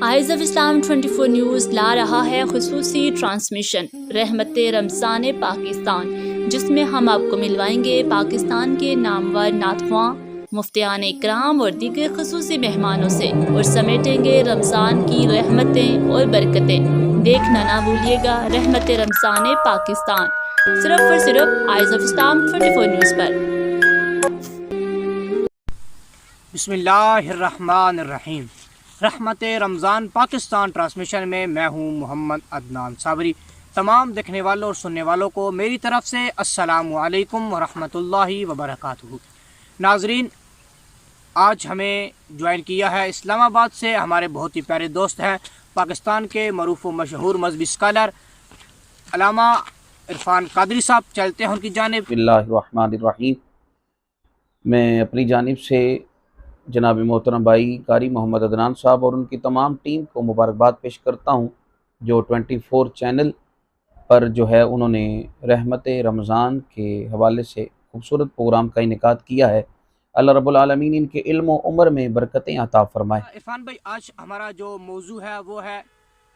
Eyes of Islam 24 news ला रहा है खुसूसी transmission रहमत रमज़ान पाकिस्तान, जिसमें हम आपको मिलवाएंगे पाकिस्तान के नामवर नातख्वां, मुफ्तियान इकराम और दीगर खुसूसी मेहमानों से और समेटेंगे रमज़ान की रहमतें और बरकतें। देखना ना भूलिएगा रहमत रमज़ान पाकिस्तान, सिर्फ और सिर्फ आइज़ ऑफ इस्लाम 24 न्यूज़ पर। बिस्मिल्लाहिर्रहमानिर्रहीम। रहमत रमज़ान पाकिस्तान ट्रांसमिशन में मैं हूं मोहम्मद अदनान साबरी। तमाम देखने वालों और सुनने वालों को मेरी तरफ से अस्सलामु अलैकुम वरहमतुल्लाहि वबरकातुहू। नाजरीन, आज हमें ज्वाइन किया है इस्लामाबाद से हमारे बहुत ही प्यारे दोस्त हैं, पाकिस्तान के मरूफ व मशहूर मजहबी स्कॉलर अल्लामा इरफान कादरी साहब। चलते हैं उनकी जानिब। बिस्मिल्लाहिर्रहमानिर्रहीम। मैं अपनी जानिब से जनाब मोहतरम भाई कारी मोहम्मद अदनान साहब और उनकी तमाम टीम को मुबारकबाद पेश करता हूँ, जो 24 चैनल पर जो है उन्होंने रहमत रमज़ान के हवाले से खूबसूरत प्रोग्राम का इनेकाद किया है। अल्लाह रब्बुल आलमीन इनके इल्म व उम्र में बरकतें अता फरमाए। इरफान भाई, आज हमारा जो मौजू है वो है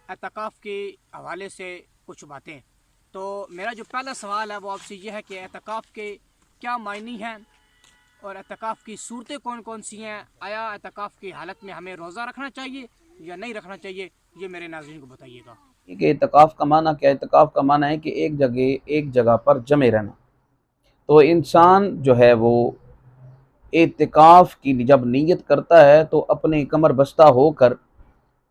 एतकाफ़ के हवाले से कुछ बातें। तो मेरा जो पहला सवाल है वो आपसे ये है कि एतकाफ़ के क्या मायने हैं और एतकाफ़ की सूरतें कौन कौन सी हैं। आया एतकाफ़ की हालत में हमें रोज़ा रखना चाहिए या नहीं रखना चाहिए, ये मेरे नाज़रीन को बताइएगा। कि एतकाफ़ का माना क्या है? एतकाफ़ का माना है कि एक जगह पर जमे रहना। तो इंसान जो है वो एतकाफ़ की जब नीयत करता है तो अपने कमर बस्ता होकर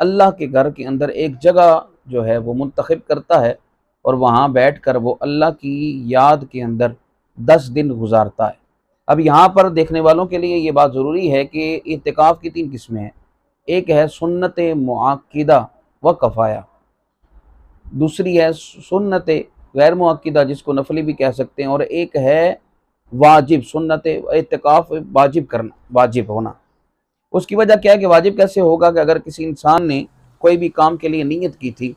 अल्लाह के घर के अंदर एक जगह जो है वो मुंतखब करता है और वहाँ बैठकर वो अल्लाह की याद के अंदर 10 दिन गुजारता है। अब यहाँ पर देखने वालों के लिए ये बात ज़रूरी है कि इत्तिकाफ़ की 3 किस्में हैं। एक है सुन्नत मुअक्किदा व कफ़ाया, दूसरी है सुन्नत गैर मुअक्किदा जिसको नफली भी कह सकते हैं, और एक है वाजिब सुन्नत इत्तिकाफ़ वाजिब करना, वाजिब होना। उसकी वजह क्या है कि वाजिब कैसे होगा कि अगर किसी इंसान ने कोई भी काम के लिए नीयत की थी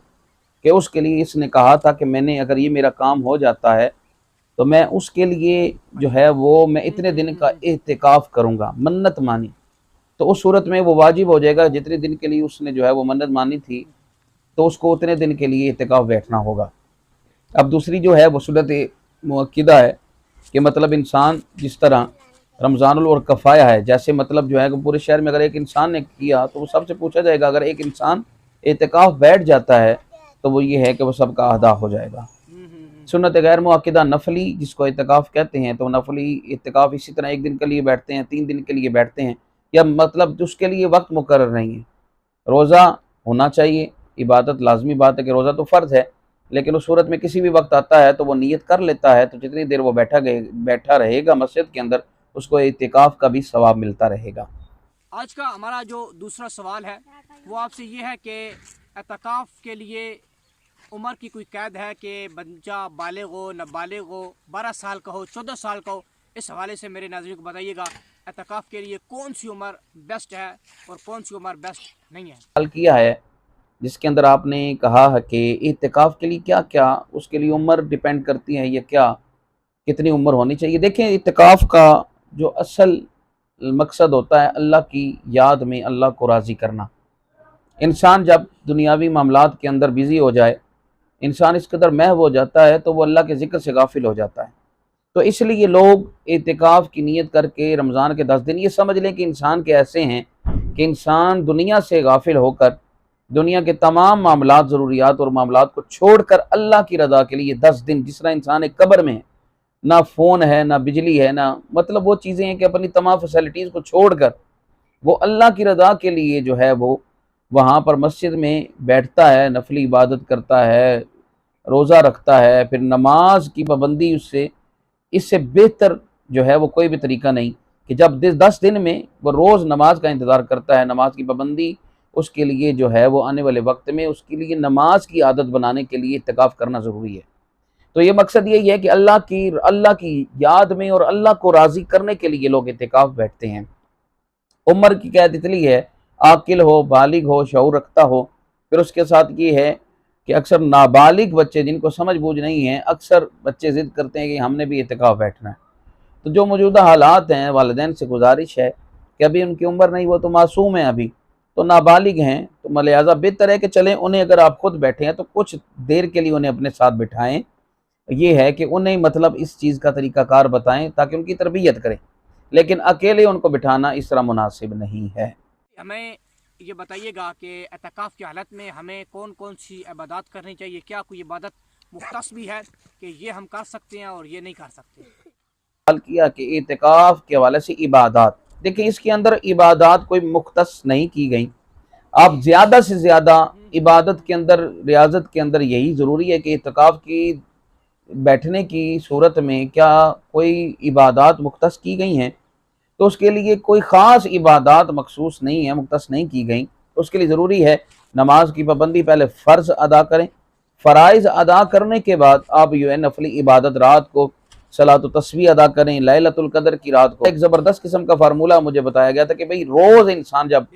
कि उसके लिए इसने कहा था कि मैंने अगर ये मेरा काम हो जाता है तो मैं उसके लिए जो है वो मैं इतने दिन का एहतिकाफ़ करूँगा, मन्नत मानी, तो उस सूरत में वो वाजिब हो जाएगा। जितने दिन के लिए उसने जो है वो मन्नत मानी थी तो उसको उतने दिन के लिए एहतिकाफ़ बैठना होगा। अब दूसरी जो है वो सुन्नत मुअक्किदा है कि मतलब इंसान जिस तरह रमज़ानुल और कफ़ाया है, जैसे मतलब जो है पूरे शहर में अगर एक इंसान ने किया तो वो सबसे पूछा जाएगा। अगर एक इंसान एहतिकाफ़ बैठ जाता है तो वो ये है कि वो सबका अदा हो जाएगा। सुन्नत गैर मुअक्किदा नफली जिसको इत्तिकाफ़ कहते हैं, तो नफली इत्तिकाफ़ इसी तरह 1 दिन के लिए बैठते हैं, 3 दिन के लिए बैठते हैं, या मतलब उसके लिए वक्त मुकर्रर नहीं है। रोज़ा होना चाहिए, इबादत लाजमी बात है कि रोज़ा तो फ़र्ज़ है, लेकिन उस सूरत में किसी भी वक्त आता है तो वो नीयत कर लेता है, तो जितनी देर वो बैठा रहेगा मस्जिद के अंदर उसको इत्तिकाफ़ का भी सवाब मिलता रहेगा। आज का हमारा जो दूसरा सवाल है वो आपसे ये है कि एतकाफ़ के लिए उम्र की कोई कैद है कि बच्चा बालिग हो, नाबालिग हो, 12 साल का हो, 14 साल का हो। इस हवाले से मेरे नाज़रीन को बताइएगा एतकाफ़ के लिए कौन सी उम्र बेस्ट है और कौन सी उम्र बेस्ट नहीं है। हल किया है जिसके अंदर आपने कहा है कि इत्तिकाफ़ के लिए क्या क्या उसके लिए उम्र डिपेंड करती है, या क्या कितनी उम्र होनी चाहिए। देखें, इत्तिकाफ़ का जो असल मकसद होता है अल्लाह की याद में अल्लाह को राज़ी करना। इंसान जब दुनियावी मामलात के अंदर बिज़ी हो जाए, इंसान इस कदर महव हो जाता है तो वो अल्लाह के ज़िक्र से गाफिल हो जाता है। तो इसलिए लोग इत्तिकाफ़ की नीयत करके रमज़ान के 10 दिन ये समझ लें कि इंसान के ऐसे हैं कि इंसान दुनिया से गाफिल होकर दुनिया के तमाम मामलात ज़रूरियात और मामलात को छोड़कर अल्लाह की रज़ा के लिए 10 दिन, जिस तरह इंसान एक कब्र में है, ना फ़ोन है, ना बिजली है, ना मतलब वो चीज़ें हैं कि अपनी तमाम फैसिलिटीज़ को छोड़कर वो अल्लाह की रज़ा के लिए जो है वो वहाँ पर मस्जिद में बैठता है, नफली इबादत करता है, रोज़ा रखता है, फिर नमाज की पाबंदी इससे बेहतर जो है वो कोई भी तरीका नहीं कि जब 10 दिन में वो रोज़ नमाज का इंतज़ार करता है। नमाज की पाबंदी उसके लिए जो है वो आने वाले वक्त में उसके लिए नमाज की आदत बनाने के लिए इत्तिकाफ़ करना ज़रूरी है। तो ये मकसद यही है कि अल्लाह की याद में और अल्लाह को राज़ी करने के लिए लोग इत्तिकाफ़ बैठते हैं। उम्र की कैद इसलिए है, आकिल हो, बालिग हो, शऊर रखता हो। फिर उसके साथ ये है कि अक्सर नाबालिग बच्चे जिनको समझ बूझ नहीं है, अक्सर बच्चे ज़िद करते हैं कि हमने भी इत्तिकाफ़ बैठना है। तो जो मौजूदा हालात हैं, वालिदैन से गुजारिश है कि अभी उनकी उम्र नहीं, वो तो मासूम है, अभी तो नाबालिग हैं, तो लिहाजा बेहतर है कि चलें, उन्हें अगर आप खुद बैठे हैं तो कुछ देर के लिए उन्हें अपने साथ बिठाएं। ये है कि उन्हें मतलब इस चीज़ का तरीक़ाकार बताएं ताकि उनकी तरबियत करें, लेकिन अकेले उनको बिठाना इस तरह मुनासिब नहीं है। हमें ये बताइएगा कि एतकाफ़ की हालत में हमें कौन कौन सी इबादत करनी चाहिए? क्या कोई इबादत मुख्तस भी है कि ये हम कर सकते हैं और ये नहीं कर सकते? सवाल किया कि एतकाफ़ के हवाले से इबादत, देखिए इसके अंदर इबादत कोई मुख्तस नहीं की गई। आप ज़्यादा से ज़्यादा इबादत के अंदर, रियाजत के अंदर यही ज़रूरी है कि एतकाफ़ की बैठने की सूरत में क्या कोई इबादत मुख्तस की गई हैं, तो उसके लिए कोई ख़ास इबादत मखसूस नहीं है, मुख्तस नहीं की गई। तो उसके लिए ज़रूरी है नमाज की पाबंदी, पहले फ़र्ज़ अदा करें, फ़राइज़ अदा करने के बाद आप जो है नफली इबादत रात को सलात व तस्बीह अदा करें। लैलतुल क़द्र की रात को एक ज़बरदस्त किस्म का फार्मूला मुझे बताया गया था कि भाई रोज़ इंसान जब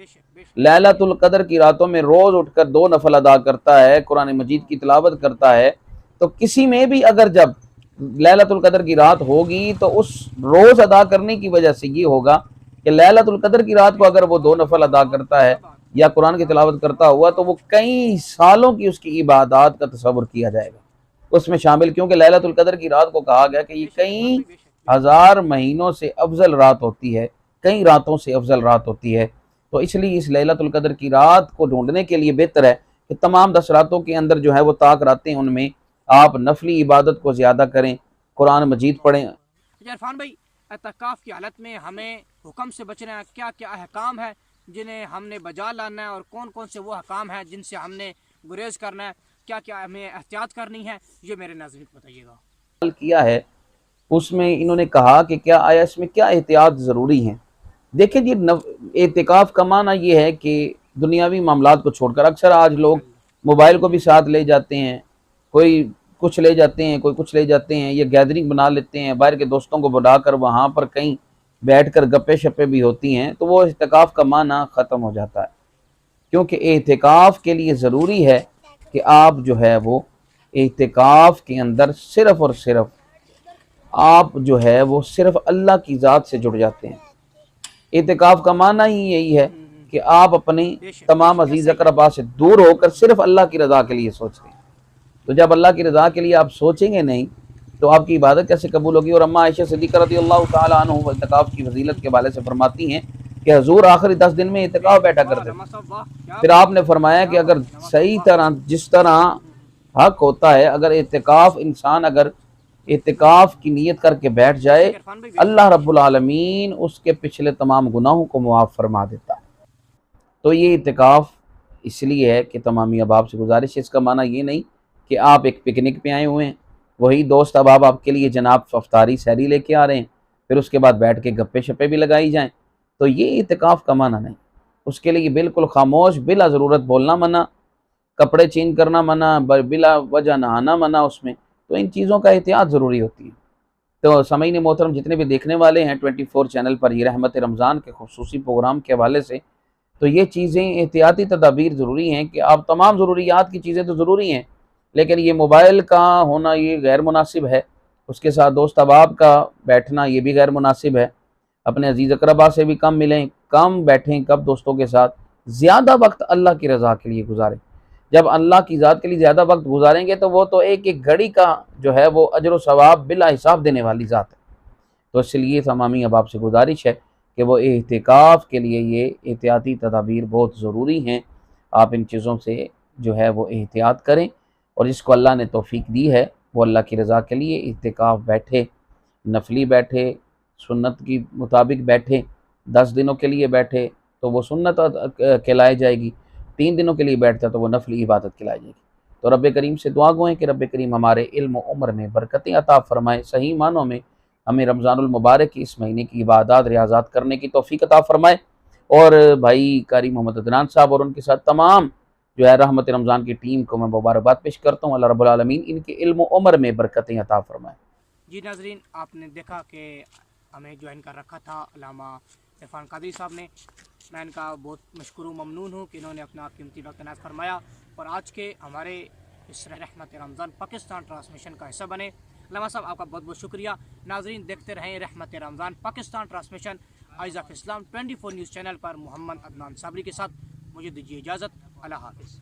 लैलतुल क़द्र की रातों में रोज़ उठकर 2 नफल अदा करता है, कुरान मजीद की तिलावत करता है, तो किसी में भी अगर जब लैलतुल क़द्र की रात होगी तो उस रोज़ अदा करने की वजह से ये होगा कि लैलतुल क़द्र की रात को अगर वो 2 नफल अदा करता है या कुरान की तिलावत करता हुआ, तो वो कई सालों की उसकी इबादत का तसव्वुर किया जाएगा उसमें शामिल, क्योंकि लैलतुल क़द्र की रात को कहा गया कि ये कई हज़ार महीनों से अफजल रात होती है, कई रातों से अफजल रात होती है। तो इसलिए इस लैलतुल क़द्र की रात को ढूंढने के लिए बेहतर है कि तमाम 10 रातों के अंदर जो है वो ताक रातें, उनमें आप नफली इबादत को ज़्यादा करें, कुरान मजीद पढ़ें। इरफान भाई, एतकाफ़ की हालत में हमें हुक्म से बचना है, क्या क्या अहकाम है जिन्हें हमने बजा लाना है और कौन कौन से वो अहकाम हैं जिनसे हमने गुरेज करना है, क्या क्या हमें एहतियात करनी है, ये मेरे नाज़रीन को बताइएगा। किया है उसमें इन्होंने कहा कि क्या आया इसमें क्या एहतियात ज़रूरी हैं। देखिए जी, एतिकाफ़ का माना ये है कि दुनियावी मामलात को छोड़कर, अक्सर आज लोग मोबाइल को भी साथ ले जाते हैं, कोई कुछ ले जाते हैं, कोई कुछ ले जाते हैं, या गैदरिंग बना लेते हैं, बाहर के दोस्तों को बुलाकर वहाँ पर कहीं बैठकर गप्पे शप्पे भी होती हैं, तो वो एतिकाफ़ का माना ख़त्म हो जाता है। क्योंकि एतिकाफ़ के लिए ज़रूरी है कि आप जो है वो एतिकाफ़ के अंदर सिर्फ़ और सिर्फ आप जो है वो सिर्फ़ अल्लाह की ज़ात से जुड़ जाते हैं। एतिकाफ़ का माना ही यही है कि आप अपने तमाम अजीज़ अक़रबा से दूर होकर सिर्फ अल्लाह की रज़ा के लिए सोचते हैं। तो जब अल्लाह की रज़ा के लिए आप सोचेंगे नहीं तो आपकी इबादत कैसे कबूल होगी। और अम्मा आयशा सिद्दीक़ा रज़ियल्लाहु तआला अन्हा एतिकाफ़ की फजीलत के हवाले से फरमाती हैं कि हुज़ूर आखिरी 10 दिन में एतिकाफ़ बैठा करते थे। फिर आपने फरमाया कि अगर सही तरह, जिस तरह हक होता है, अगर एतिकाफ़ इंसान अगर एतिकाफ़ की नीयत करके बैठ जाए, अल्लाह रब्बुल आलमीन उसके पिछले तमाम गुनाहों को मुआफ़ फरमा देता है। तो ये एतिकाफ़ इसलिए है कि तमामी अहबाब से गुजारिश है, इसका माना ये नहीं कि आप एक पिकनिक पे आए हुए हैं, वही दोस्त अहबाब आपके लिए जनाब अफ्तारी सहरी लेके आ रहे हैं, फिर उसके बाद बैठ के गप्पे शप्पे भी लगाई जाएँ, तो ये एतिकाफ़ का माना नहीं। उसके लिए बिल्कुल खामोश, बिला ज़रूरत बोलना मना, कपड़े चेंज करना मना, बिला वजह नहाना मना उसमें। तो इन चीज़ों का एहतियात ज़रूरी होती है। तो सामीन मोहतरम, जितने भी देखने वाले हैं 24 चैनल पर ये रहमत रमज़ान के खुसूसी प्रोग्राम के हवाले से, तो ये चीज़ें एहतियाती तदाबीर ज़रूरी हैं कि आप तमाम ज़रूरियात की चीज़ें तो ज़रूरी हैं, लेकिन ये मोबाइल का होना ये गैर मुनासिब है, उसके साथ दोस्त अहबाब का बैठना ये भी गैर मुनासिब है। अपने अजीज़ अक़रबा से भी कम मिलें, कम बैठें, कब दोस्तों के साथ ज़्यादा वक्त अल्लाह की रज़ा के लिए गुजारें। जब अल्लाह की ज़ात के लिए ज़्यादा वक्त गुजारेंगे तो वो तो एक एक घड़ी का जो है वो अजर व सवाब बिला हिसाब देने वाली ज़ात है। तो इसलिए तमामी अहबाब से गुजारिश है कि वो एहतिकाफ़ के लिए ये एहतियाती तदाबीर बहुत ज़रूरी हैं। आप इन चीज़ों से जो है वो एहतियात करें, और जिसको अल्लाह ने तौफ़ीक दी है वो अल्लाह की रज़ा के लिए एहतिकाफ़ बैठे, नफली बैठे, सुन्नत की मुताबिक बैठे। 10 दिनों के लिए बैठे तो वो सुन्नत कहलाई जाएगी, 3 दिनों के लिए बैठता तो वो नफली इबादत कहलाई जाएगी। तो रब करीम से दुआ गो है कि रब करीम हमारे इल्म व उम्र में बरकतें अता फ़रमाए, सही मानों में हमें रमज़ानुल मुबारक की इस महीने की इबादत रियाज़ात करने की तौफ़ीक अता फ़रमाए। और भाई कारी मोहम्मद अदनान साहब और उनके साथ तमाम जो है रहमत रमज़ान की टीम को मैं मुबारकबाद पेश करता हूँ। अल्लाह रब्बुल आलमीन इनके इल्म व उम्र में बरकतें अता फ़रमाए। जी नाज़रीन, आपने देखा कि हमें ज्वाइन कर रखा था अल्लामा इरफान कादरी साहब ने। मैं इनका बहुत मशकूर ममनून हूँ कि इन्होंने अपना कीमती वक्त नाज़ फरमाया और आज के हमारे इस रहमत रमज़ान पाकिस्तान ट्रांसमिशन का हिस्सा बने। अल्लामा साहब, आपका बहुत बहुत शुक्रिया। नाज़रीन, देखते रहें रहमत Ramzan Pakistan transmission eyes of Islam 24 news channel पर मोहम्मद अदनान साबरी के साथ। मुझे दीजिए इजाज़त। अल्लाह हाफ़िज़।